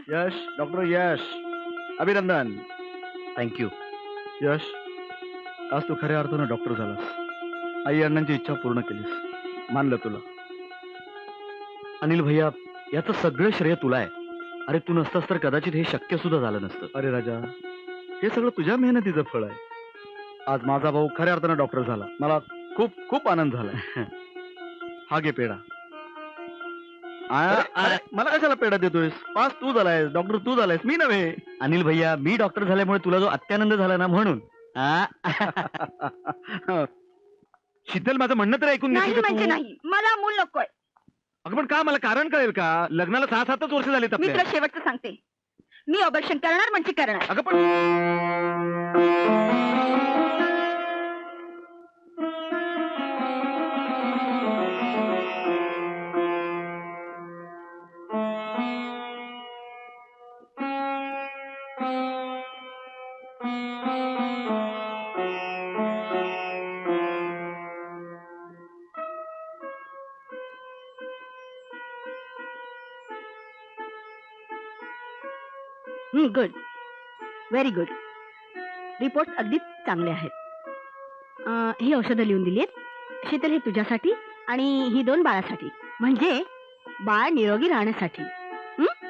यश, doctor यश, अभिनंदन. Thank you. यश, आज तू खऱ्या अर्थानं डॉक्टर झालास. आई अण्णांची इच्छा पूर्ण केलीस. मानलं तुला. अनिल भैया, याचं सगळं श्रेय तुला आहे. अरे तू नसतास तर कदाचित हे शक्य सुद्धा झालं नसतं. अरे राजा, हे सगळं तुझ्या मेहनतीचं फळ आहे. आज माझा भाऊ खऱ्या अर्थानं डॉक्टर झाला. मला खूप खूप आनंद झाला. हा घे पेढा. अरे, मला कशाला पेढा देतोयस? पास तू झालायस, डॉक्टर तू झालायस, मी नव्हे. अनिल भैया, मी डॉक्टर झाल्यामुळे तुला जो अत्यानंद झाला ना म्हणून. आ? शीतल, माझं म्हणणं तरी ऐकून नाही घेशील का म्हणजे तू? नाही, मला मूल नकोय. अगं पण का? मला कारण कळेल का? लग्नाला 6-7च वर्ष झालीत मी आपल्या. तुला शेवटचं सांगते, मी ऑपरेशन करणार म्हणजे करणार. अगं पण गुड, व्हेरी गुड. रिपोर्ट अगदी चांगले आहेत. ही औषधं लिहून दिली आहेत. शीतल, हे तुझ्यासाठी आणि ही 2 बाळासाठी. म्हणजे बाळ निरोगी राहण्यासाठी.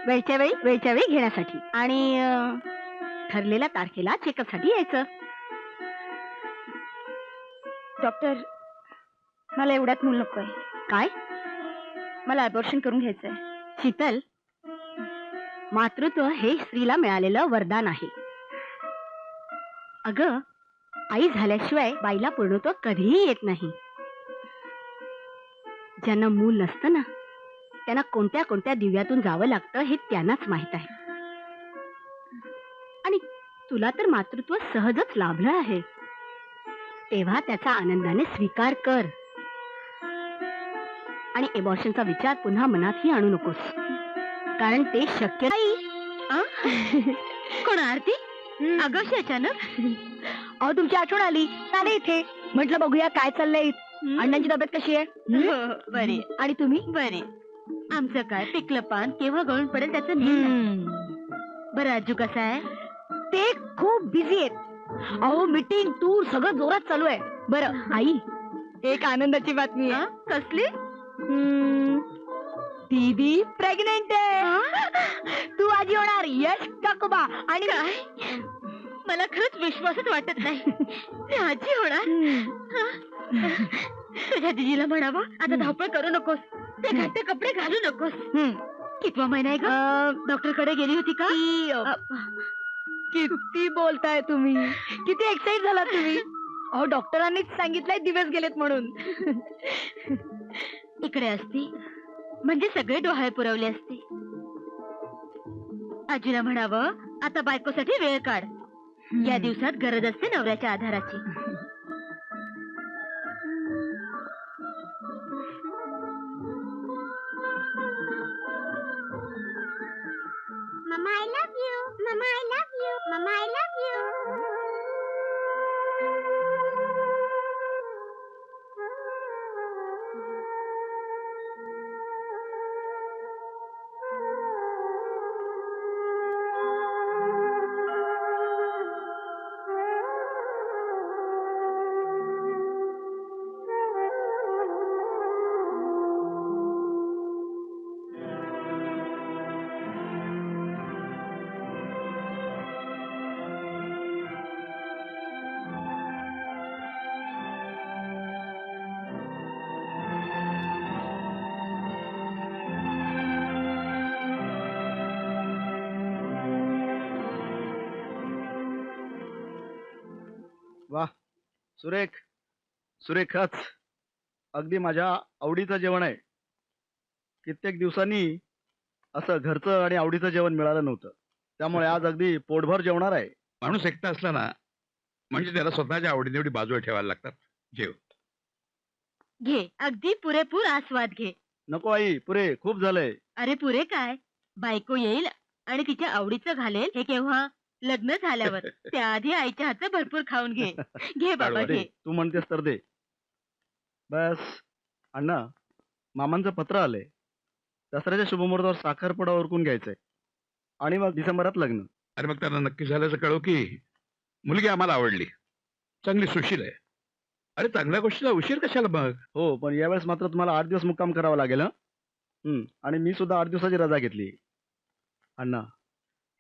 वेळच्या वेळी घेण्यासाठी. आणि ठरलेल्या तारखेला चेकअपसाठी यायचं. डॉक्टर, मला एवढ्यात मूल नकोय. काय? मला अबॉर्शन करून घ्यायचंय. शीतल, मातृत्व हे स्त्रीला मिळालेलं वरदान आहे. अगं, आई झाल्याशिवाय बाईला पूर्णत्व कधीही येत नाही. ज्यांना मूल नसतं ना, त्यांना कोणत्या कोणत्या दिव्यातून जावं लागतं हे त्यांनाच माहित आहे. आणि तुला तर मातृत्व सहजच लाभलं आहे, तेव्हा त्याचा आनंदाने स्वीकार कर. आणि एबॉर्शनचा विचार पुन्हा मनातही आणू नकोस, कारण ते शक्य नाही. कोण आरती? अगं अचानक अहो, तुमची आठवण आली. आले इथे. म्हटलं बघूया काय चाललंय. अण्णांची तब्येत कशी आहे? बरी. आणि तुम्ही? बरी. आमचं काय पिकलं पान केव्हा गळून पडेल त्याचं. बरं, आजू कसा आहे? ते खूप बिझी आहेत. अहो, मीटिंग टूर सगळं जोरात चालू आहे. बरं आई, एक आनंदाची बातमी आहे. कसली? दीदी प्रेग्नेंट आहे. तू आजी होणार. यश काकोबा. आणि मला खरंच विश्वासच वाटत नाही. मी आजी होणार. तुझ्या दीदीला म्हणावं, आता धावपळ करू नकोस, ते घट्ट कपडे घालू नकोस. कितवा महिना आहे ग? डॉक्टर कडे गेली होती का? किती बोलताय तुम्ही? किती एक्साइट झाला तुम्ही? अहो, डॉक्टरांनीच सांगितलंय दिवस गेलेत म्हणून. इकडे असती म्हणजे सगळे डोहाळे पुरवले असते. आजीला म्हणावं, आता बायकोसाठी वेळ काढ. या दिवसात गरज असते नवऱ्याच्या आधाराची. Mamma I love you. Mamma I love you. Mamma I love you. वाह, सुरेख, सुरेखच. अगदी माझ्या आवडीचं जेवण आहे. कित्येक दिवसांनी असं घरचं आणि आवडीचं जेवण मिळालं नव्हतं, त्यामुळे आज अगदी पोटभर जेवणार आहे. माणूस एकटा असला ना म्हणजे त्याला स्वतःच्या आवडीनिवडी बाजूला ठेवायला लागतात. जेव. घे, अगदी पुरेपूर आस्वाद घे. नको आई, पुरे, खूप झालंय. अरे पुरे काय, बायको येईल आणि तिच्या आवडीचं घालेल हे केव्हा? लग्न झाल्यावर. त्याआधी आईच्या हातचं भरपूर खाऊन घे. घे बाबा दे, घे. तू म्हणतेस तर दे. बस. अण्णा, मामांचं पत्र आलंय. दसऱ्याच्या शुभमुहूर्तावर साखरपुडा उरकून घ्यायचंय. आणि मग डिसेंबरात लग्न. अरे मग त्यांना नक्की झाल्याचं कळव की मुलगी आम्हाला आवडली, चांगली सुशील आहे. अरे चांगल्या गोष्टीला उशीर कशाला मग? हो, पण यावेळेस मात्र तुम्हाला 8 दिवस मुक्काम करावा लागेल हं. आणि मी सुद्धा 8 दिवसाची रजा घेतली. अण्णा,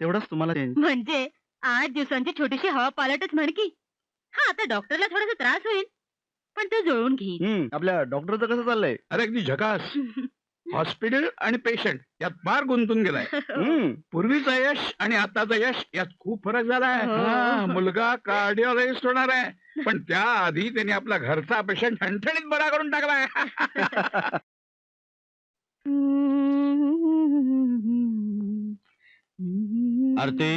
तेवढंच तुम्हाला change. म्हणजे 8 दिवसांची छोटीशी हवा पालटच म्हण की. हा, आता डॉक्टरला थोडासा त्रास होईल, पण तो जुळवून घेईल. आपल्या डॉक्टरचं कसं चाललंय? अरे अगदी झकास. हॉस्पिटल आणि पेशंट यात फार गुंतून गेलाय. पूर्वीचं यश आणि आताचं यश यात खूप फरक झालाय. हो. हा, मुलगा कार्डिओलॉजिस्ट होणार आहे, पण त्याआधी त्यांनी आपला घरचा पेशंट ठणठणीत बरा करून टाकलाय. आरती,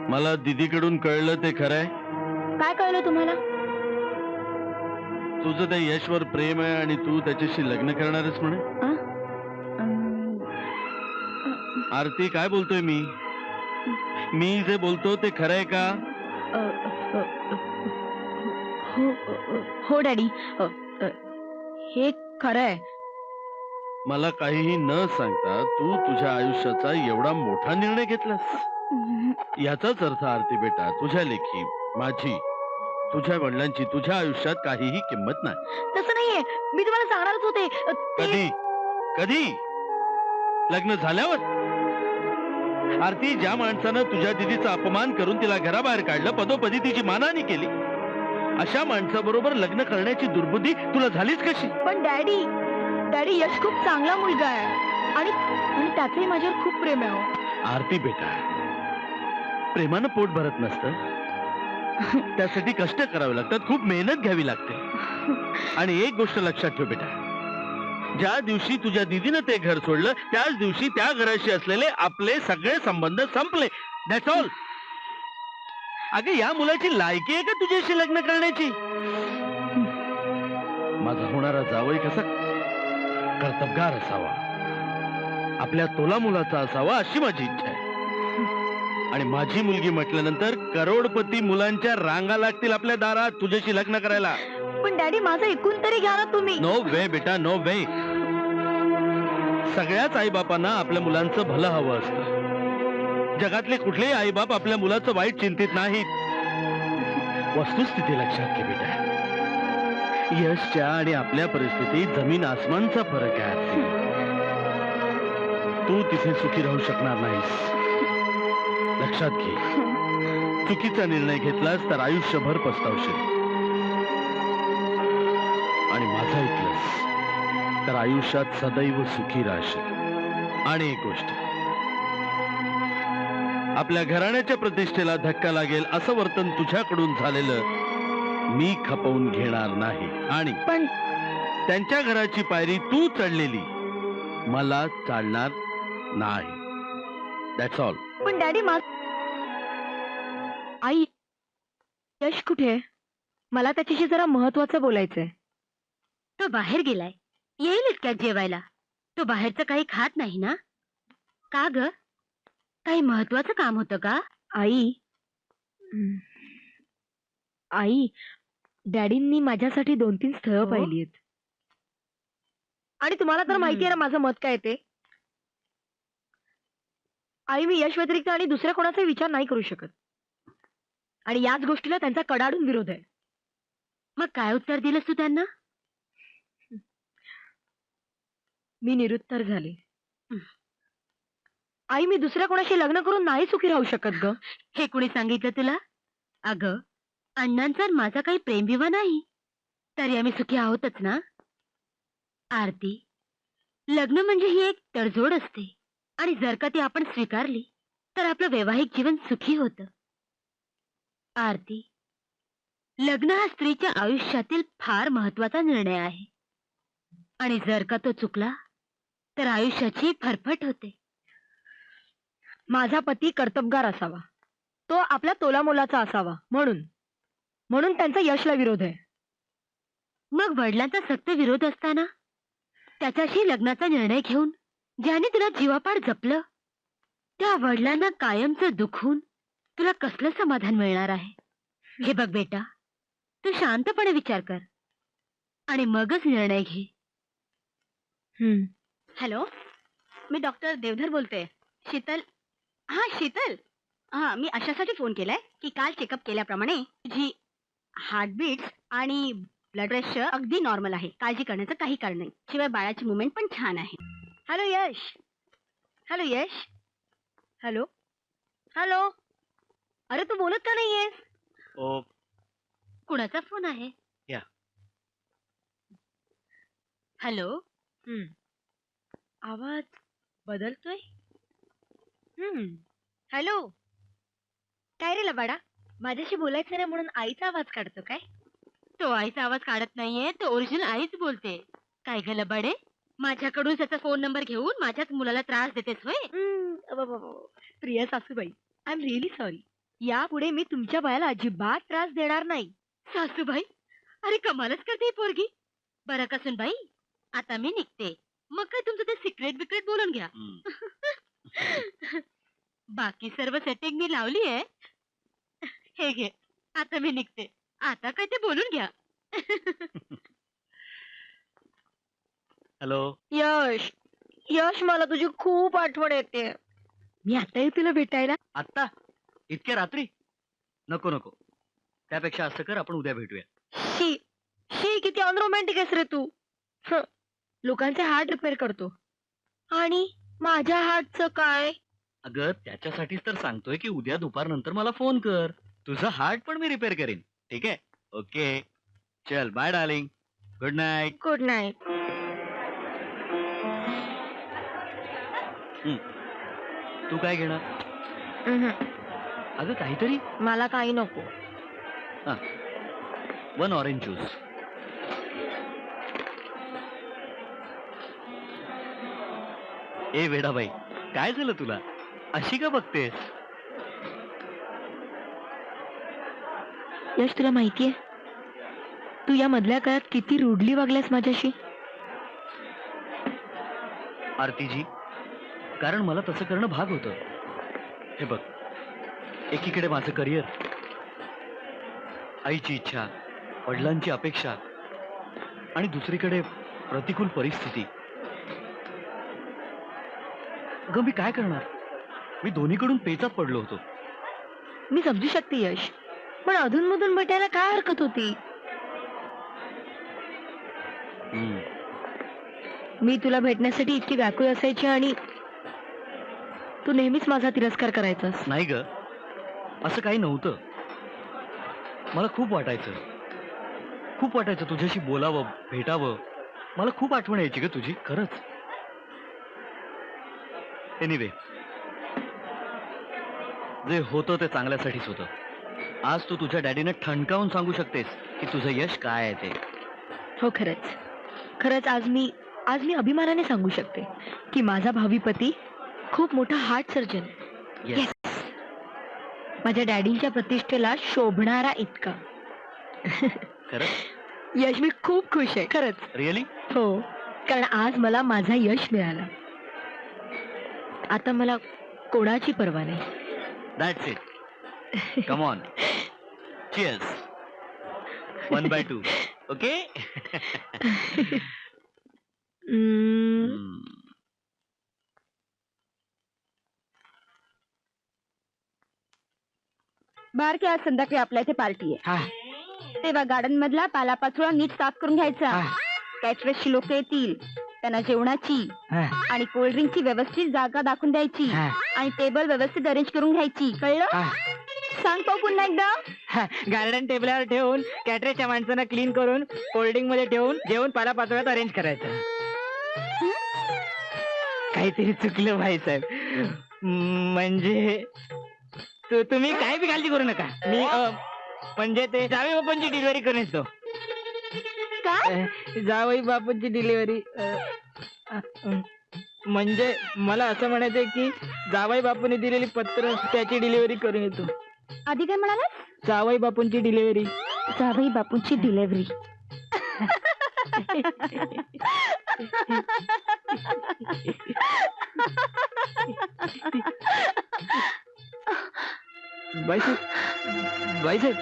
मला दीदीकडून कळलं ते खरंय? काय कळलं तुम्हाला? तुझं त्या यशवर प्रेम आहे आणि तू त्याच्याशी लग्न करणार आहेस म्हणे. आरती, काय बोलतोय मी? मी जे बोलतो ते खरंय का? हो डॅडी, हे खरं आहे. मला काहीही न सांगता तू तुझ्या आयुष्याचा एवढा मोठा निर्णय घेतलास. याचाच अर्थ आरती बेटा, तुझ्या लेखी, माझी, तुझ्या वडिलांची तुझ्या आयुष्यात काहीही किंमत नाही. तसं नाहीये, मी तुम्हाला सांगणारच होते. कधी कधी लग्न झाल्यावर? आरती, ज्या माणसानं तुझ्या दिदीचा अपमान करून तिला घराबाहेर काढलं, पदोपदी तिची मानहानी केली, अशा माणसाबरोबर लग्न करण्याची दुर्बुद्धी तुला झालीच कशी? पण डॅडी, यश खूप चांगला मुलगा आहे आणि त्याचंही माझ्यावर खूप प्रेम आहे हो. आरती बेटा, प्रेमानं पोट भरत नसतं. त्यासाठी कष्ट करावे लागतात, खूप मेहनत घ्यावी लागते. आणि एक गोष्ट लक्षात ठेव बेटा, ज्या दिवशी तुझ्या दीदीनं ते घर सोडलं त्याच दिवशी त्या घराशी असलेले आपले सगळे संबंध संपले. That's all. अगं, या मुलाची लायकी आहे का तुझ्याशी लग्न करण्याची? माझा होणारा जावई कसा कर्तबगार असावा, आपल्या तोला मुलाचा असावा, अशी माझी इच्छा आहे. आणि माझी मुलगी म्हटल्यानंतर करोडपती मुलांच्या रांगा लागतील आपल्या दारात तुझ्याशी लग्न करायला. पण डॅडी, माझं ऐकून तरी घ्या ना तुम्ही. नो वे बेटा, नो वे. सगळ्याच आईबापांना आपल्या मुलांचं भलं हवं असतं. जगातले कुठलेही आईबाप आपल्या मुलाचं वाईट चिंतित नाहीत. वस्तुस्थिती लक्षात घे बेटा. यशच्या आणि आपल्या परिस्थितीत जमीन आसमानचा फरक आहे आरती. तू तिथे सुखी राहू शकणार नाहीस, लक्षात घे. चुकीचा निर्णय घेतलास तर आयुष्यभर पस्तावशील, आणि माझं ऐकलंस तर आयुष्यात सदैव सुखी राहशील. आणि एक गोष्ट, आपल्या घराण्याच्या प्रतिष्ठेला धक्का लागेल असं वर्तन तुझ्याकडून झालेलं मी खपवून घेणार नाही. आणि पण त्यांच्या घराची पायरी तू चढलेली मला चालणार नाही. That's all. पण डॅडी, आई, यश कुठे? मला त्याच्याशी जरा महत्वाचं बोलायचंय. तो बाहेर गेलाय, येईल इतक्यात जेवायला. तो बाहेरचं काही खात नाही ना? का ग, काही महत्वाचं काम होतं का? आई, डॅडींनी माझ्यासाठी 2-3 स्थळं पाहिली आहेत. आणि तुम्हाला तर माहिती आहे ना माझं मत काय ते. आई, मी यश व्यतिरिक्त आणि दुसऱ्या कोणाचा विचार नाही करू शकत. आणि याच गोष्टीला त्यांचा कडाडून विरोध आहे. मग काय उत्तर दिलंस तू त्यांना? मी निरुत्तर झाले. आई, मी दुसऱ्या कोणाशी लग्न करून नाही सुखी राहू शकत ग. हे कुणी सांगितलं तुला? अगं, अण्णांचा आणि माझा काही प्रेमविवाह नाही, तरी आम्ही सुखी आहोतच ना. आरती, लग्न म्हणजे ही एक तडजोड असते, आणि जर का ती आपण स्वीकारली तर आपलं वैवाहिक जीवन सुखी होतं. आरती, लग्न हा स्त्रीच्या आयुष्यातील फार महत्वाचा निर्णय आहे, आणि जर का तो चुकला तर आयुष्याची फरफट होते. माझा पती कर्तबगार असावा, तो आपल्या तोलामोलाचा असावा, म्हणून त्यांचा यशला विरोध आहे. मग वडिलांचा सक्त विरोध असताना त्याच्याशी लग्नाचा निर्णय घेऊन ज्याने तुला जीवापाड जपलं, त्या वडिलांना कायमचं दुखून तुला कसलं समाधान मिळणार आहे? हे बघ बेटा, तू शांतपणे विचार कर आणि मगच निर्णय घे. हॅलो, मी डॉक्टर देवधर बोलते. शीतल, हा शीतल, हा मी अशासाठी फोन केलाय की काल चेकअप केल्याप्रमाणे जी हार्टबीट आणि ब्लड प्रेशर अगदी नॉर्मल आहे. काळजी करण्याचं काही कारण नाही. शिवाय बाळाची मुवमेंट पण छान आहे. हॅलो यश, हॅलो यश, हॅलो हॅलो, अरे तू बोलत का नाहीयेस? ओ कुणाचा फोन आहे? या. हॅलो. आवाज बदलतोय. हॅलो. काय रे लबाडा, माझ्याशी बोलायचं नाही म्हणून आईचा आवाज काढतो काय? तो आईचा आवाज काढत नाहीये, तो ओरिजिनल आईच बोलते. काय ग लबाडे, माझ्याकडून त्याचा फोन नंबर घेऊन माझ्याच मुलाला त्रास देतेस होय? प्रिया सासूबाई, आय एम रिअली सॉरी. यापुढे मी तुमच्या बाळाला अजिबात त्रास देणार नाही. सासूबाई, अरे कमालच करते ही पोरगी. बरं कसून बाई, आता मी निघते. मग काय तुमचं ते सिक्रेट बिक्रेट बोलून घ्या. बाकी सर्व सेटिंग मी लावली आहे. हे घे, आता मी निघते. आता काय ते बोलून घ्या. हॅलो. यश, यश, मला तुझी खूप आठवण येते. मी आता येऊ तुला भेटायला. आत्ता इतक्या रात्री? नको नको, त्यापेक्षा असं कर, आपण उद्या भेटूया. शी शी, किती अनरोमॅन्टिक आहेस रे तू. हं, लोकांचे हार्ट रिपेअर करतो आणि माझ्या हार्टचं काय? अगं त्याच्यासाठीच तर सांगतोय की उद्या दुपारनंतर मला फोन कर. तुझं हार्ट पण मी रिपेअर करेन. ठीक आहे? ओके, चल bye darling, good night. Good night. तू काय घेणार? अगं काहीतरी. मला काही नको. One orange juice. ए वेडाबाई, काय झालं तुला? अशी का बघतेस? यश, तुला माहितीये तू या मधल्या काळात किती रूडली वागल्यास माझ्याशी? आरतीजी, कारण मला तसं करणं भाग होतं. हे बघ, एकीकडे माझं करिअर, आईची इच्छा, वडिलांची अपेक्षा आणि दुसरीकडे प्रतिकूल परिस्थिती. अगं मी काय करणार? मी दोन्हीकडून पेचात पडलो होतो. मी समजू शकते यश, पण अधूनमधून भेटायला काय हरकत होती? मी तुला भेटण्यासाठी इतकी व्याकुळ असायची आणि तू नेहमीच माझा तिरस्कार करायचास. नाही ग, असं काही नव्हतं. मला खूप वाटायचं तुझ्याशी बोलावं, भेटावं. मला खूप आठवण यायची ग तुझी, खरंच. एनिवे, जे होतं ते चांगल्यासाठीच होतं. आज तू तुझ्या डॅडीने ठणकावून सांगू शकतेस की तुझं यश काय आहे ते. हो, खरंच खरंच आज मी अभिमानाने सांगू शकते की माझा भावी पती खूप मोठा हार्ट सर्जन. Yes. माझ्या डॅडींच्या प्रतिष्ठेला शोभणारा इतका. खरंच? यश, मी खूप खुश आहे खरंच. रिअली? हो, कारण आज मला माझा यश मिळाला. आता मला कोणाची पर्वा नाही. That's it. Come on, cheers. 1/2. Okay. बारकी, आज संध्याकाळी आपल्या इथे पार्टी आहे. तेव्हा गार्डन मधला पालापाचोळा नीट साफ करून घ्यायचा. कॅटरेसची लोक येतील, त्यांना जेवणाची आणि कोल्ड्रिंकची व्यवस्थित जागा दाखवून द्यायची आणि टेबल व्यवस्थित अरेंज करून घ्यायची. कळलं? सांग पाहू पुन्हा एकदा. गार्डन टेबलावर ठेवून कॅटरेच्या माणसांना क्लीन करून कोल्ड्रिंक मध्ये ठेवून जेवण पालापाचोळ्यात अरेंज करायचं. काहीतरी चुकलं भाईसाहेब. म्हणजे तुम्ही काय बी काळजी करू नका. मी म्हणजे ते जावई बापूंची डिलिव्हरी करून येतो. जावई बापूंची डिलिव्हरी म्हणजे मला असं म्हणायचंय की जावई बापूंनी दिलेली पत्र त्याची डिलिव्हरी करून येतो. आधी काय म्हणाला? जावई बापूंची डिलिव्हरी. जावई बापूंची डिलेव्हरी. बाईसाहेब, बाईसाहेब,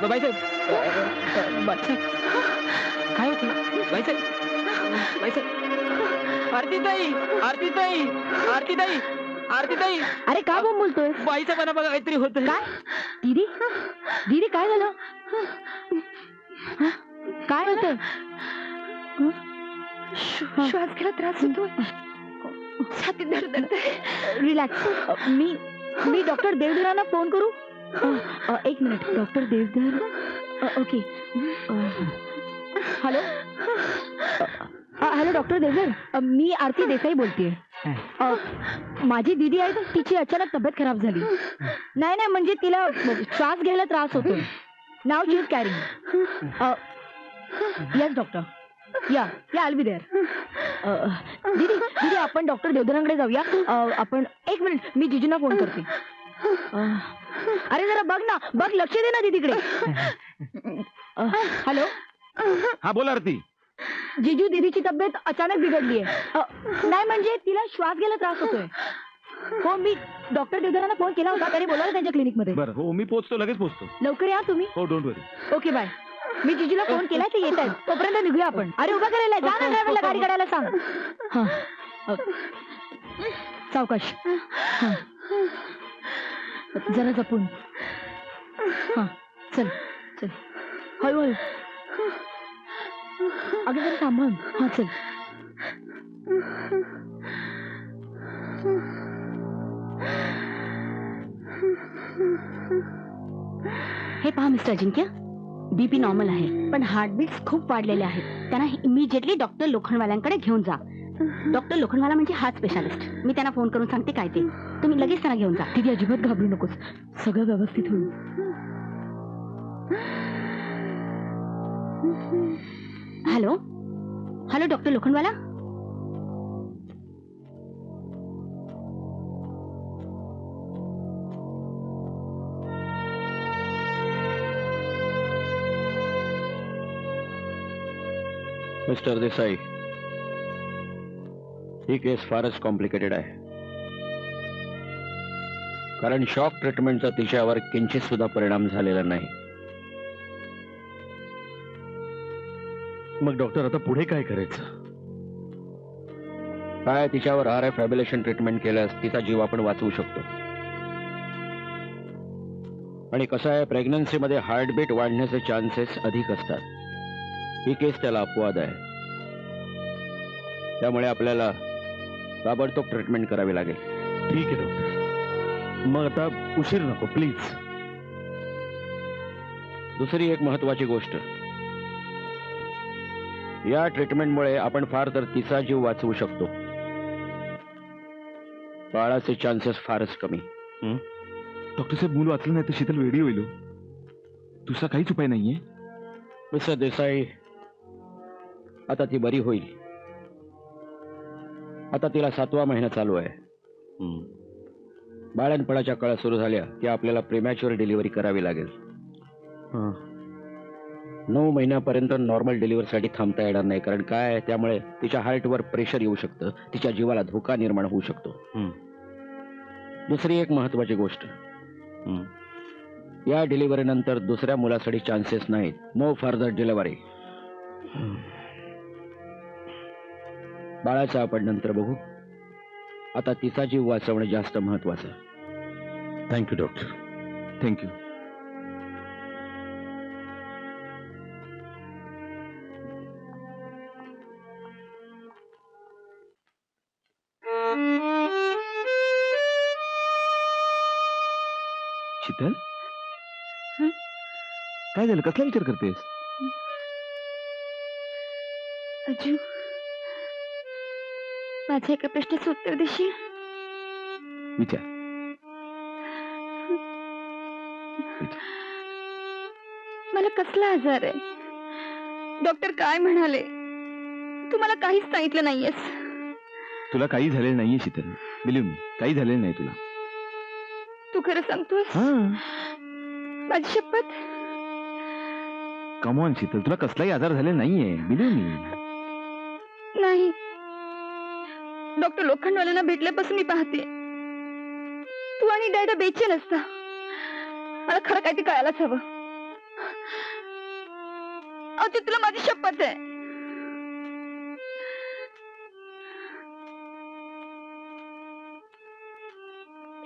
बाईसाहेब, बाईसाहेब, काय होते बाईसाहेब? बाईसाहेब आरतीताई आरतीताई आरतीताई आरतीताई अरे का बोंब बोलतोय बाईसाहेबांना बघा काहीतरी होत काय दीदी दीदी काय झालं काय होतंय श्वास घ्यायला त्रास होतोय छातीत धडधडतंय रिलॅक्स मी डॉक्टर देवधरांना फोन करू एक minute doctor Deodhar okay hello hello doctor Deodhar मी आरती देसाई बोलतेय माझी दीदी आहे तिची अचानक तब्येत खराब झाली नाही म्हणजे तिला श्वास घ्यायला त्रास होतो now she is carrying yes doctor या आल बी देअर दीदी दीदी आपण डॉक्टर देवधरांकडे जाऊया आपण एक मिनिट मी जिजूंना फोन करते अरे जरा बघ ना बघ लक्ष दे ना दीदीकडे हॅलो हा बोल आरती. जिजू दीदीची तब्येत अचानक बिघडली आहे नाही म्हणजे तिला श्वास घ्यायला त्रास होतोय हो मी डॉक्टर देवधरांना फोन केला होता त्यांनी बोलावलं त्यांच्या क्लिनिक मध्ये बरं हो मी पोहोचतो लगेच पोहोचतो. लवकर या तुम्ही हो डोंट वरी. ओके बाय मी जिजूला फोन केलाय ते येत आहेत तोपर्यंत निघूया आपण अरे उभा करायला जा ना ड्रायव्हरला गाडी काढायला सांग हा सावकाश हा जरा जपून हा चल चल हळूहळू अगं जरा थांबून हा चल हे पहा मिस्टर अजिंक्य बीपी नॉर्मल आहे पण हार्टबीट्स खूप वाढलेले आहेत त्यांना इमिजिएटली डॉक्टर लोखंडवाल्यांकडे घेऊन जा डॉक्टर लोखंडवाला म्हणजे हार्ट स्पेशालिस्ट मी त्यांना फोन करून सांगते काय ते तुम्ही लगेच त्यांना घेऊन जा तिथे अजिबात घाबरू नकोस सगळं व्यवस्थित होईल hello hello doctor Lokhandwala mister Desai ही केस फारच कॉम्प्लिकेटेड आहे कारण शॉक ट्रीटमेंटचा तिच्यावर किंचित सुद्धा परिणाम झालेला नाही. मग डॉक्टर आता पुढे काय करायचं? काय तिच्यावर RF फॅब्युलेशन ट्रीटमेंट केल्यास तिचा जीव आपण वाचवू शकतो. आणि कसं आहे प्रेग्नन्सीमध्ये हार्टबीट वाढण्याचे चान्सेस अधिक असतात. ही केस त्याला अपवाद आहे त्यामुळे आपल्याला ताबडतोब ट्रीटमेंट करावी लागेल. ठीक आहे डॉक्टर मग आता उशीर नको प्लीज. दुसरी एक महत्वाची गोष्ट या ट्रीटमेंटमुळे आपण फार तर तिचा जीव वाचवू शकतो. बाळाचे चान्सेस फारच कमी. डॉक्टर साहेब मूल वाचलं नाही तर शीतल वेडी होईल. दुसरा काहीच उपाय नाहीये. मिस्टर देसाई आता ती बरी होईल. आता तिला 7वा महिना चालू आहे. बाळणपणाच्या कळा सुरू झाल्या की आपल्याला प्रीमॅच्युअर डिलिव्हरी करावी लागेल. 9 महिन्यापर्यंत नॉर्मल डिलिव्हरीसाठी थांबता येणार नाही कारण काय त्यामुळे तिच्या हार्टवर प्रेशर येऊ शकतं. तिच्या जीवाला धोका निर्माण होऊ शकतो. दुसरी एक महत्वाची गोष्ट या डिलिव्हरी नंतर दुसऱ्या मुलासाठी चान्सेस नाहीत. No further delivery. बाळाचा आपण नंतर बघू. आता तिचा जीव वाचवणं जास्त महत्वाचं. Thank you doctor thank you. शीतल काय झालं कसला विचार करतेस? अजू माझ्या एका प्रश्नाचं उत्तर देशील? विचार. मला कसला आजार आहे? डॉक्टर काय म्हणाले? तू मला काहीच सांगितलं नाहीयेस. तुला काही झालेलं नाहीये शीतल. बिलीव्ह मी काही झालेलं नाही तुला. तू खरं सांगतोस? माझी शपथ. कम ऑन शीतल तुला कसलाही आजार झालेला नाहीये. बिलीव्ह मी. नाही डॉक्टर लोखंडवाल्यांना भेटल्यापासून मी पाहते तू आणि डॅडा बेचैन असता. मला खरं काय ते कळायलाच हवं. अजून तुला माझी शपथ आहे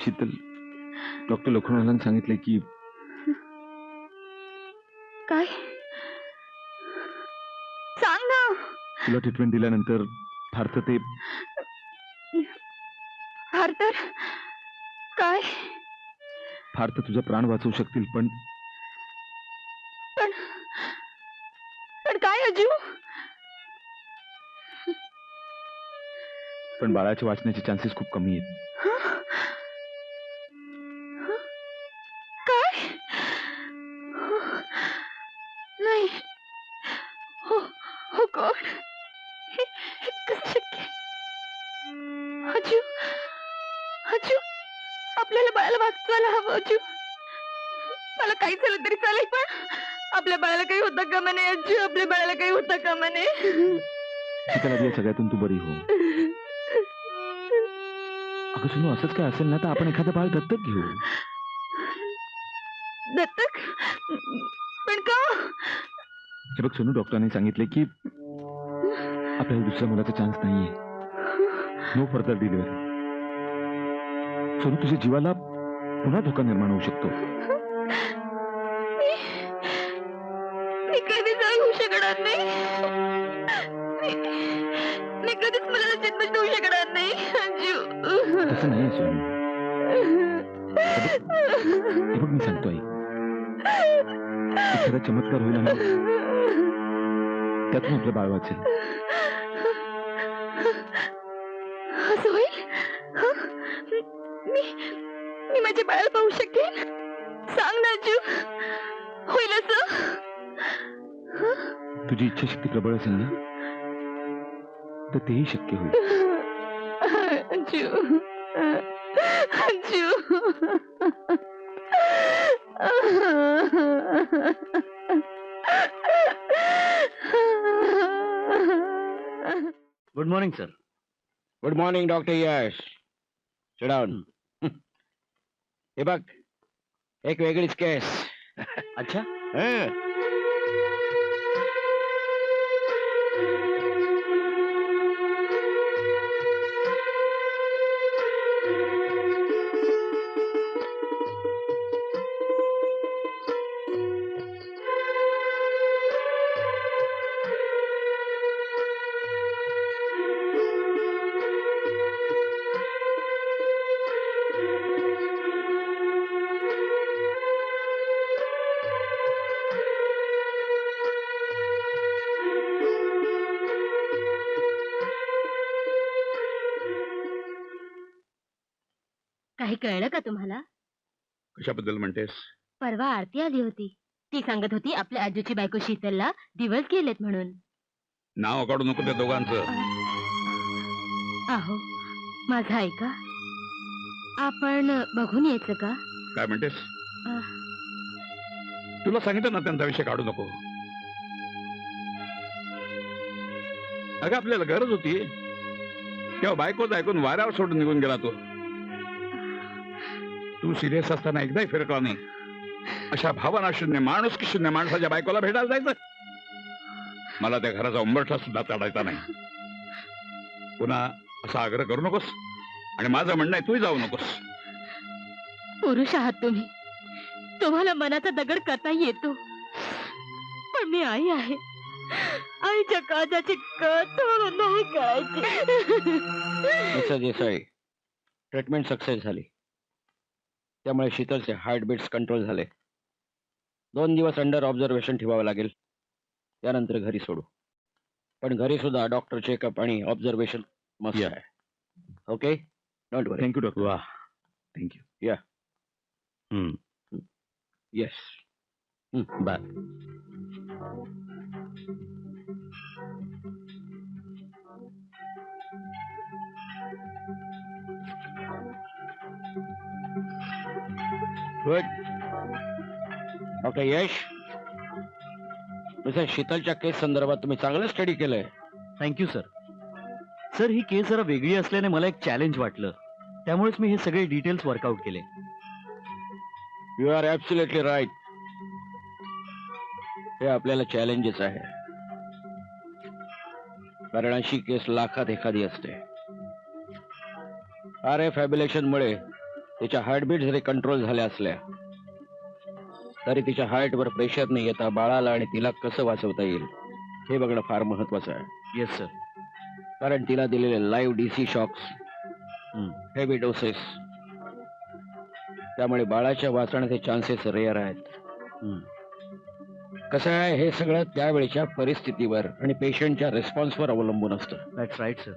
शीतल, डॉक्टर लोखंडवालांनी सांगितलंय की काय सांग ना. तुला ट्रीटमेंट दिल्यानंतर फार तर ते फार तर काय फार तर तुझा प्राण वाचवू शकतील, पण पण पण काय अजू. पण बाळाच्या वाचण्याचे चान्सेस खूप कमी आहेत. काय नाही. हो हो गॉड, हे कसं शक्य आहे? अजू अजू, आपल्याला बाळाला वाचवायला हवं अजू. मला काही झालं तरी चालेल, पण आपल्या बाळाला काही होता कामा नये अजू. आपल्या बाळाला काही होता कामा नये. शीतल, आधी या सगळ्यातून तू बरी हो. अगं सोनू, असंच काय असेल ना तर आपण एखादं बाळ दत्तक घेऊ. दत्तक? पण का? हे बघ सोनू, डॉक्टरांनी सांगितले की आपल्याला दुसऱ्या मुलाचा चान्स नाहीये. No further delivery. सोनू, तुझ्या जीवाला पुन्हा धोका निर्माण होऊ शकतो. मी कधीच आई होऊ शकणार नाही. मी कधीच मुलाला जन्म देऊ शकणार नाही अंजू. तसं नाही सोनू. हे बघ, मी सांगतोय, एखादा चमत्कार होईल आणि त्यातून आपलं बाळ वाचेल. असं होईल? हं? मी मी माझ्या बाळाला पाहू शकेन? सांग ना अंजू, होईल असं? तुझी इच्छाशक्ती प्रबळ असेल ना तर तेही शक्य होईल. Anju Anju. Good morning sir. Good morning doctor Yash. Sit down. हे बघ, एक वेगळीच केस. अच्छा. काही कळलं का तुम्हाला? कशाबद्दल म्हणतेस? परवा आरती आली होती. ती सांगत होती आपल्या आजूची बायको शीतलला दिवस गेलेत म्हणून. नाव काढू नको त्या दोघांचं. आहो, माझं ऐका. आपण बघून यायचं का? काय म्हणतेस? अ. तुला सांगितलं ना त्यांचा विषय काढू नको. अगं, आपल्याला गरज होती तेव्हा बायकोच ऐकून वाऱ्यावर सोडून निघून गेला तो. तू सिरियस असताना एकदाही फिरकला नाही. अशा भावना शून्य, माणूस की शून्य माणसाच्या बायकोला भेटायला जायचं. मला त्या घराचा उंबरठा सुद्धा चढायचा नाही. पुन्हा असा आग्रह करू नकोस. आणि माझं म्हणणं आहे, तूही जाऊ नकोस. पुरुष आहात तुम्ही, तुम्हाला मनाचा दगड करता येतो. पण मी आई आहे. आईच्या काळजाची कत नाही करायची. मिस्टर देसाई, ट्रीटमेंट सक्सेस झाली. त्यामुळे शीतलचे हार्टबीट्स कंट्रोल झाले. 2 दिवस अंडर ऑब्झर्वेशन ठेवावं लागेल. त्यानंतर घरी सोडू. पण घरी सुद्धा डॉक्टर चेकअप आणि ऑब्झर्वेशन मस्त आहे. Okay, don't worry. Thank you doctor. वा. Thank you. Yes. Bye. Good. Doctor Yash, mrs शीतलच्या केस संदर्भात तुम्ही चांगलं स्टडी केलंय. Thank you sir. सर, ही केस जरा वेगळी असल्याने मला एक चॅलेंज वाटलं. त्यामुळेच मी हे सगळे डिटेल्स वर्कआउट केले. You are absolutely right. हे आपल्याला चॅलेंजेस आहे. कारण अशी केस लाखात एखादी असते. RF फॅब्युलेशन मुळे तिच्या हार्टबीट जरी कंट्रोल झाल्या असल्या तरी तिच्या हार्टवर प्रेशर नाही येता बाळाला आणि तिला कसं वाचवता येईल हे बघणं फार महत्वाचं आहे. Yes sir. कारण तिला दिलेले live DC shocks, heavy doses, त्यामुळे बाळाच्या वाचण्याचे चान्सेस रेअर आहेत. कसं आहे, हे सगळं त्यावेळेच्या परिस्थितीवर आणि पेशंटच्या रिस्पॉन्सवर अवलंबून असतं. That's right sir.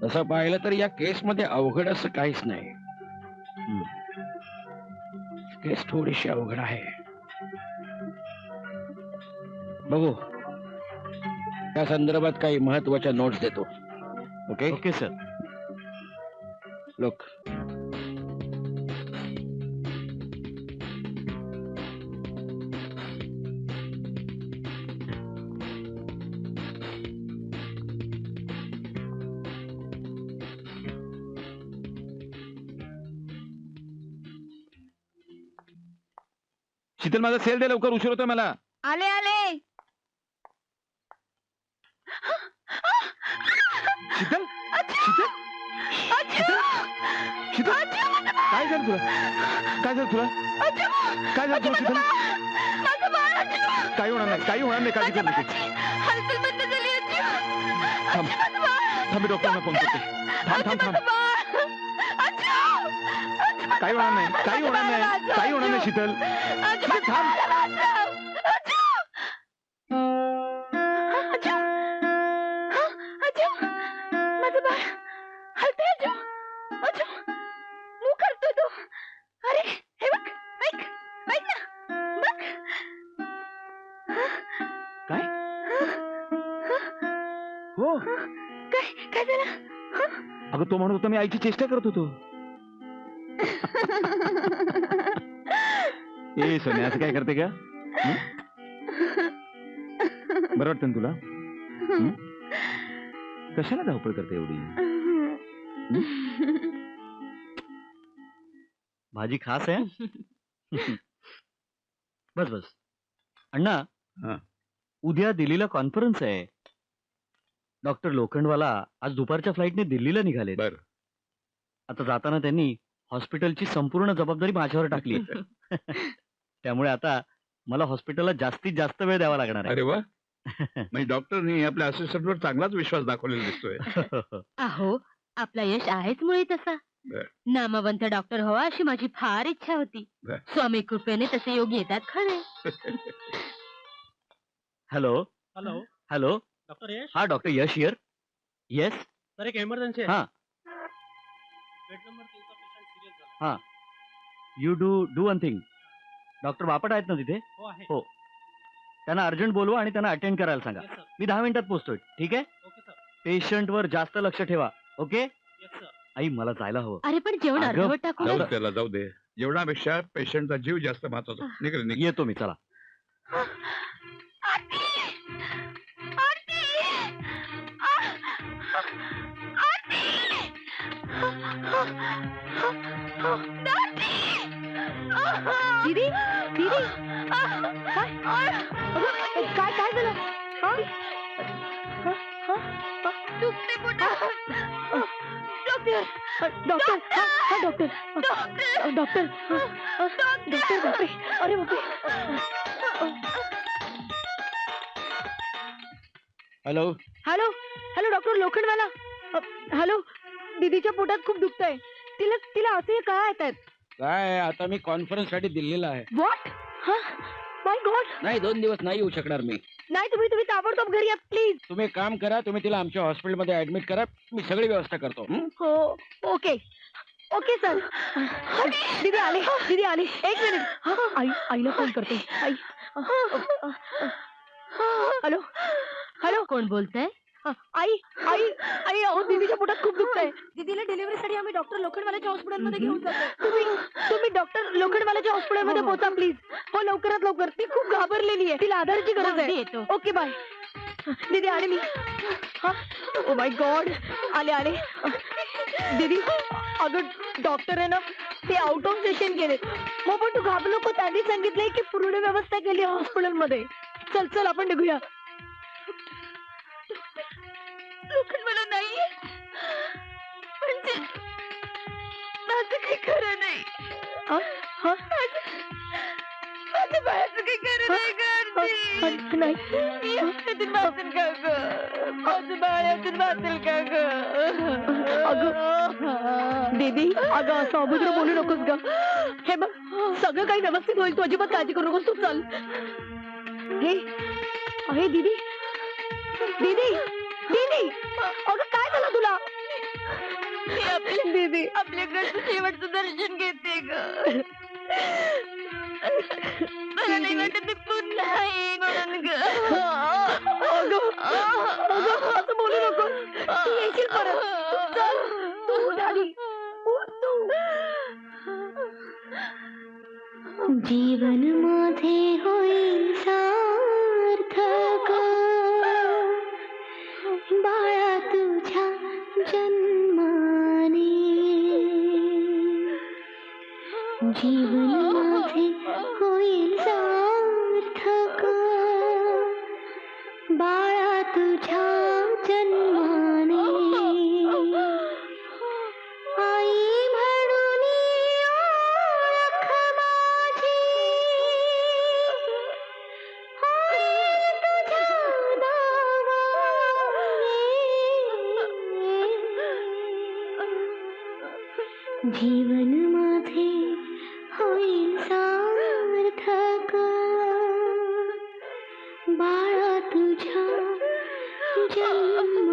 तसं पाहिलं तर या केसमध्ये अवघड असं काहीच नाही. केस थोडीशी अवघड आहे. बघू, त्या संदर्भात काही महत्वाच्या नोट्स देतो. Okay okay sir. लोक, शीतल, माझा सेल दे लवकर, उशीर होतोय मला. आले आले. शीतल, शीतल, शीतल, शीतल, काय झालं तुला? काय झालं तुला? काय झालं तुला शीतल? काही होणार नाही, काही होणार नाही, काळजी करू नको. थांब थांब, मी डॉक्टरना फोन करते. थांब थांब थांब. काही होणार नाही, काही होणार नाही, काही होणार नाही शीतल. शीतल, थांब. माझं बाळ हलतंय. अजू अजू मूग करतोय तो. अरे हे बघ, ऐक ऐक ना, बघ. काय? हो, काय काय झालं? अगं तो म्हणत होता मी आईची चेष्टा करत होतो. ए सोन्या, असं काय करते का? बरं वाटतं ना तुला? कशाला धावपळ करते एवढी? भाजी खास आहे. बस बस. अण्णा, हा. उद्या दिल्लीला कॉन्फरन्स आहे. डॉक्टर लोखंडवाला आज दुपारच्या फ्लाईटने दिल्लीला निघाले. बर. आता जाताना त्यांनी हॉस्पिटलची संपूर्ण जबाबदारी माझ्यावर टाकली. त्यामुळे आता मला हॉस्पिटलला जास्तीत जास्त वेळ द्यावा लागणार अरे वा, म्हणजे डॉक्टरनी आपल्या असिस्टंटवर चांगलाच विश्वास दाखवलेला दिसतोय. आहे. अहो, आपला यश आहेच मुळे तसा. बर. नामवंत डॉक्टर व्हावा अशी माझी फार इच्छा होती. बर. स्वामी कृपेने तसे योग येतात खरे. Hello hello hello. डॉक्टर यश हा, doctor Yash here. Yes. Sir, एक इमर्जन्सी आहे. हा. बेड नंबर 3 चा पेशंट सिरियस झाला. You do one thing. Doctor Bapat आहेत ना तिथे? हो आहे. हो. त्यांना अर्जंट बोलवा आणि त्यांना अटेंड करायला सांगा. Yes sir. मी 10 मिनिटात पोहोचतोय. ठीक आहे? Okay sir. पेशंटवर जास्त लक्ष ठेवा. ओके? Yes sir. आई, मला जायला हवं. अरे पण जेवण अगं, अर्धवट टाकू जाऊ नये. दे त्याला, जाऊ दे. जेवणापेक्षा पेशंटचा जीव जास्त महत्वाचा. निघ रे, निघ. येतो मी. चला. दीदी दीदी, काय काय काय झालं? डॉक्टर, हा डॉक्टर, डॉक्टर, डॉक्टर, बापरे, अरे बापरे. Hello. Hello hello, doctor Lokhandwala. Hello, दीदीच्या पोटात खूप दुखतंय. तिला तिला असे काय येत आहेत? काय, आता मी कॉन्फरन्स साठी दिल्लीला आहे. व्हॉट? My God. नाही, 2 दिवस नाही येऊ शकणार मी. नाही, तुम्ही ताबडतोब घरी या प्लीज. तुम्ही एक काम करा, तुम्ही तिला आमच्या हॉस्पिटलमध्ये ऍडमिट करा, मी सगळी व्यवस्था करतो. हो, ओके ओके सर. दीदी आले, दीदी आले. एक मिनिट, आई आईला फोन करते. आई. हॅलो हॅलो, कोण बोलतंय? आई आई आई, अहो दीदीच्या पोटात खूप दुखतंय. दीदीला डिलिव्हरीसाठी आम्ही डॉक्टर लोखंडवालाच्या हॉस्पिटलमध्ये घेऊन जातो. तुम्ही डॉक्टर लोखंडवालाच्या हॉस्पिटलमध्ये पोहोचा प्लीज. हो, लवकरात लवकर. ती खूप घाबरलेली आहे. तिला आधाराची गरज आहे. Okay, bye. दीदी आले मी. ओ माय गॉड, आले आले. दीदी, अगं डॉक्टर आहे ना, ते आउट ऑफ सेशन गेले. मग पण तू घाबरू नको. त्यांनी सांगितलंय की पूर्ण व्यवस्था केली हॉस्पिटलमध्ये. चल चल, आपण निघूया. लोखंड मला नाही म्हणजे नाही माझ्या बाळाचं काही खरं नाही का नाही यातून वाचेल का ग माझं बाळ यातून वाचेल का ग अगं दीदी अगं असं अभद्र बोलू नकोस ग हे बघ सगळं काही व्यवस्थित होईल तू अजिबात काळजी करू नकोस तू चल हे अरे दीदी दीदी दीदी अगं काय झालं तुला दीदी आपल्याकडचं शेवटचं दर्शन घेते ग मला नाही वाटत ते पुन्हा येईल म्हणून ग असं बोलू नको तू येशील परत चल तू उठ आधी उठ तू जीवन माझे होईल सार्थक बाळा तुझ्या जन्माने जीवन माझे होईल सार्थक बाळा तुझ्या जन्माने आई म्हणून ओळख माझी होईल तुझ्या नावाने जीवन माझे होईल सार्थक बाळा तुझ्या जन्म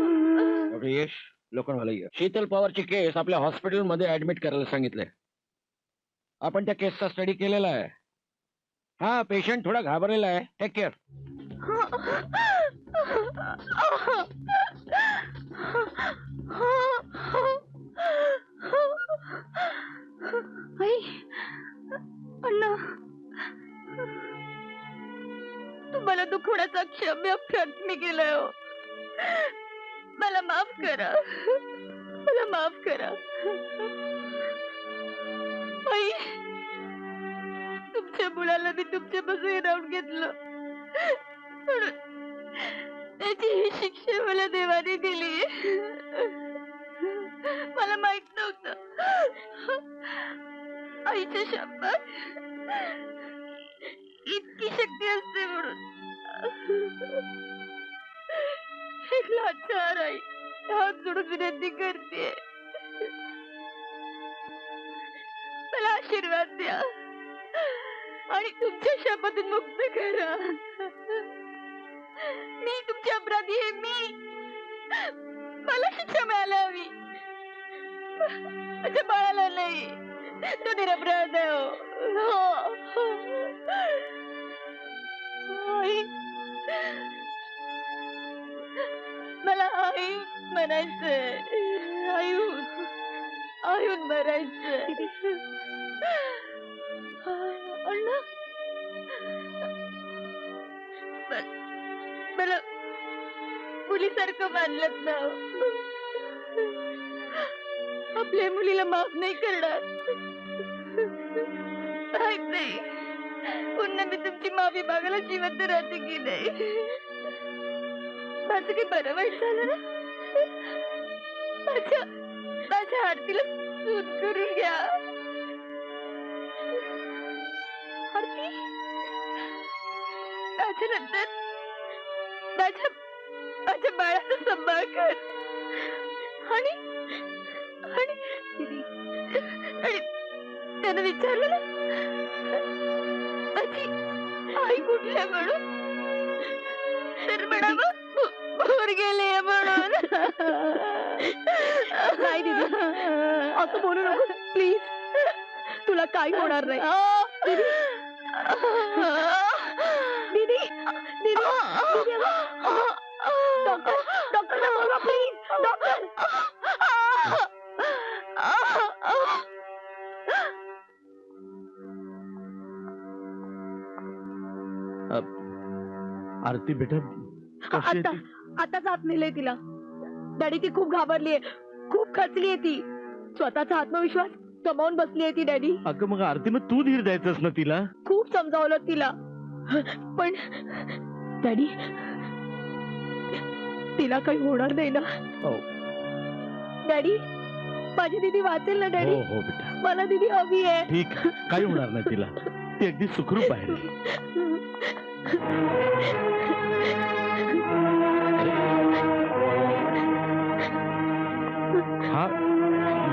डॉक्टर यश लोखंडवाला शीतल पवारची केस आपल्या हॉस्पिटलमध्ये ऍडमिट करायला सांगितलंय. आपण त्या केसचा स्टडी केलेला आहे. हा पेशंट थोडा घाबरलेला आहे. Take care. अण्णा तुम्हाला दुखवण्याचा क्षम्य प्रयत्न केलाय हो. मला माफ करा मला माफ करा आई तुमच्या मुलाला मी तुमच्यापासून हिरावून घेतलं म्हणून त्याची ही शिक्षा मला देवाने दिली. मला माहित नव्हतं आईच्या शब्दात इतकी शक्ती असते म्हणून. एक लाचार आई हात जोडून विनंती करते मला आशीर्वाद द्या आणि तुमच्या शापातून मुक्त करा. मी तुमची अपराधी आहे. मी मला शिक्षा मिळायला हवी. माझ्या बाळाला नाही. तो निरपराध आहे हो. आई मला आई म्हणायचंय. आईहून मरायचंय. अण्णा मला मुलीसारखं मानलंत ना. आपल्या मुलीला माफ नाही करणार. माहित नाही पुन्हा मी तुमची माफी मागायला जिवंत राहते की नाही. माझं काही बरं वाईट झालं ना माझ्या आरतीला सून करून घ्या. आरती त्याच्यानंतर माझ्या बाळाचा सांभाळ कर आणि त्यानं विचारलं ना माझी आई कुठल्या म्हणून तर म्हणावं भोर गेले म्हणून. नाही दीदी असं बोलू नको प्लीज. तुला काही होणार नाही दीदी. दीदी दीदी डॉक्टर डॉक्टर बोलवा प्लीज. डॉक्टर आरती बेटा कशी आहे ती? आताच आत नेलंय तिला. डॅडी ती खूप घाबरलीये. खूप खचलीये ती. स्वतःचा आत्मविश्वास गमावून बसलीये ती डॅडी. अगं मग आरती मग तू धीर द्यायचंस ना तिला. खूप समजावलं तिला पण डॅडी तिला काही होणार नाही ना. हो डॅडी माझी दीदी वाचेल ना हो डॅडी हो बेटा, मला दीदी हवी आहे ठीक, काही होणार नाही तिला. ती अगदी सुखरूप बाहेर येईल. हा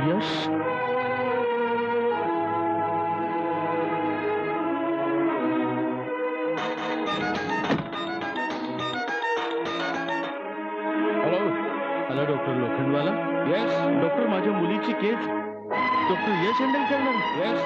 Yash. Hello hello doctor Lokhandwala. Yes doctor, माझ्या मुलीची केस डॉक्टर यश हँडल करणार. Yes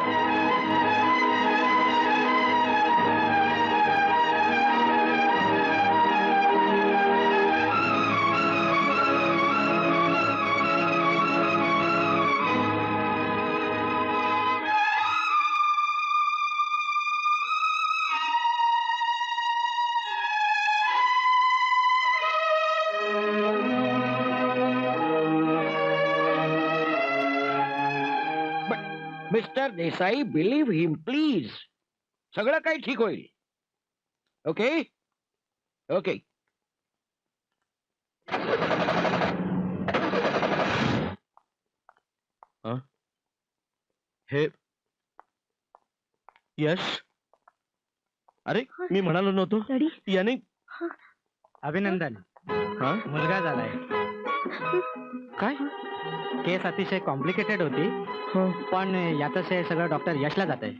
mister Desai, believe him please. सगळं काही ठीक होईल. Okay okay. हे यश. अरे मी म्हणालो नव्हतो डॅडी याने. अभिनंदन, हा मुलगा झालाय. काय. केस अतिशय कॉम्प्लिकेटेड होती, हा. पण याचं श्रेय सगळं डॉक्टर यशला जात आहे.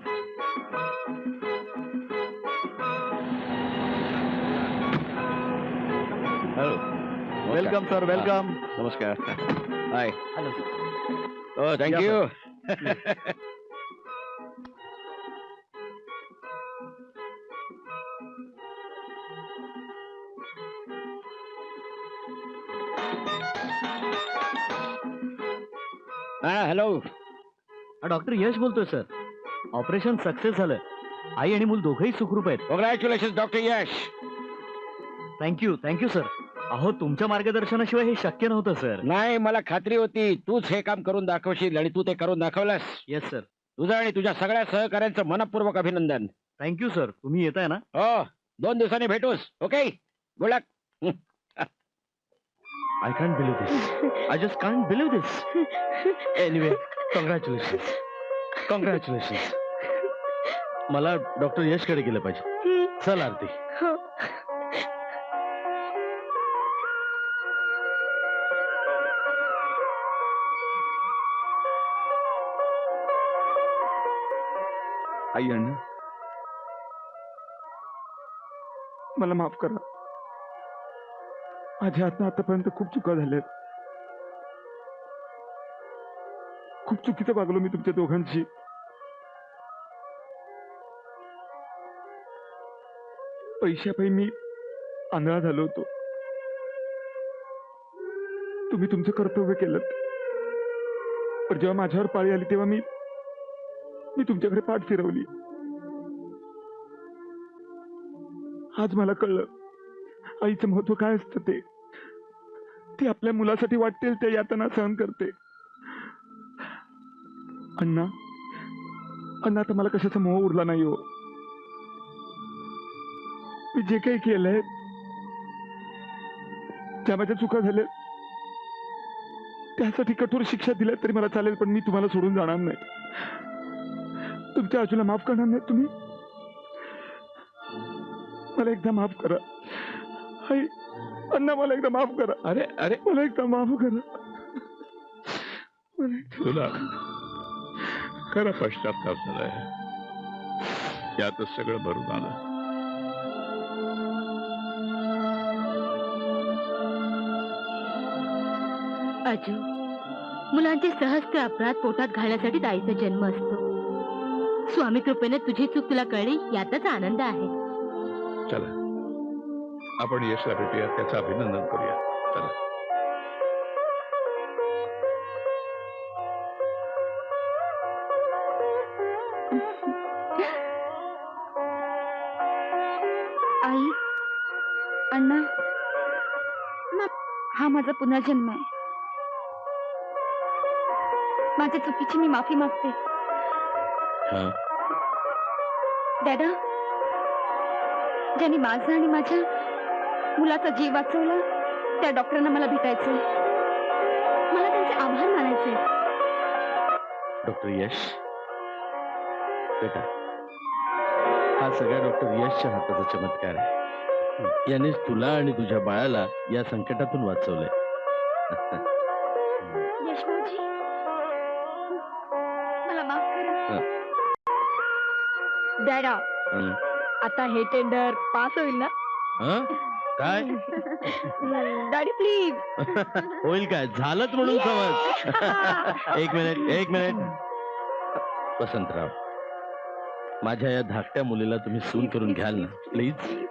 Hello welcome sir, welcome. नमस्कार. हाय. Hello sir. हो थँक्यू. हा हॅलो. डॉक्टर यश बोलतोय सर. ऑपरेशन सक्सेस झालं. आई आणि मूल दोघंही सुखरूप आहेत. Congratulation doctor Yash. Thank you, thank you sir. अहो, तुमच्या मार्गदर्शनाशिवाय हे शक्य नव्हतं सर. नाही, मला खात्री होती तूच हे काम करून दाखवशील आणि तू ते करून दाखवलंस. Yes sir. तुझं आणि तुझ्या सगळ्या सहकाऱ्यांचं मनपूर्वक अभिनंदन. Thank you sir. तुम्ही येताय ना? हो, 2 दिवसांनी भेटूस. Okay, good luck. I can't believe this. I just can't believe this. Anyway, congratulation. Congratulation. मला डॉक्टर यशकडे गेलं पाहिजे. चल आरती. हो. आई अण्णा, मला माफ करा. माझ्या हातनं आतापर्यंत खूप चुका झाल्यात. खूप चुकीचं वागलो मी तुमच्या दोघांशी. पैशापायी मी आंधळा झालो होतो. तुम्ही तुमचं कर्तव्य केलं, पण जेव्हा माझ्यावर पाळी आली तेव्हा मी तुमच्याकडे पाठ फिरवली. आज मला कळलं आईचं महत्व काय असतं. ती आपल्या मुलासाठी वाटतील त्या यातना सहन करते. अण्णा, आता मला कशाचा मोह उरला नाही हो. मी जे काही केलंय, ज्या माझ्या चुका झाल्या त्यासाठी कठोर शिक्षा दिल्या तरी मला चालेल, पण मी तुम्हाला सोडून जाणार नाही. तुमच्या आजूला माफ करणार नाही तुम्ही? मला एकदा माफ करा. आई, अण्णा, मला एकदा माफ करा. अरे अरे, मला एकदा माफ करा. तुला खरा पश्चाताप झालाय. यातच सगळं भरून आलं. अजू, मुलांचे सहज ते अपराध पोटात घालण्यासाठी आईचा जन्म असतो. स्वामी कृपेने तुझी चूक तुला कळली, यातच आनंद आहे. चला, आपण यशला भेटूया, त्याचं अभिनंदन करूया. चला. आई, अण्णा, हा माझा पुनर्जन्म आहे. माझ्या चुकीची मी माफी मागते. हा. दादा, ज्यांनी माझा आणि माझ्या मुलाचा जीव वाचवला त्या डॉक्टरांना मला भेटायचंय. मला त्यांचे आभार मानायचे. डॉक्टर यश बेटा, हा सगळ्या डॉक्टर यशच्या हाताचा चमत्कार आहे. यानेच तुला आणि तुझ्या बाळाला या संकटातून वाचवलंय. यशवंतजी, मला माफ करा. डॅडा, हं. आता हे टेंडर पास होईल ना? हं? काय डॅडी प्लीज. होईल काय? झालंच म्हणून समज. एक मिनिट वसंतराव, माझ्या या धाकट्या मुलीला तुम्ही सून करून घ्याल ना प्लीज?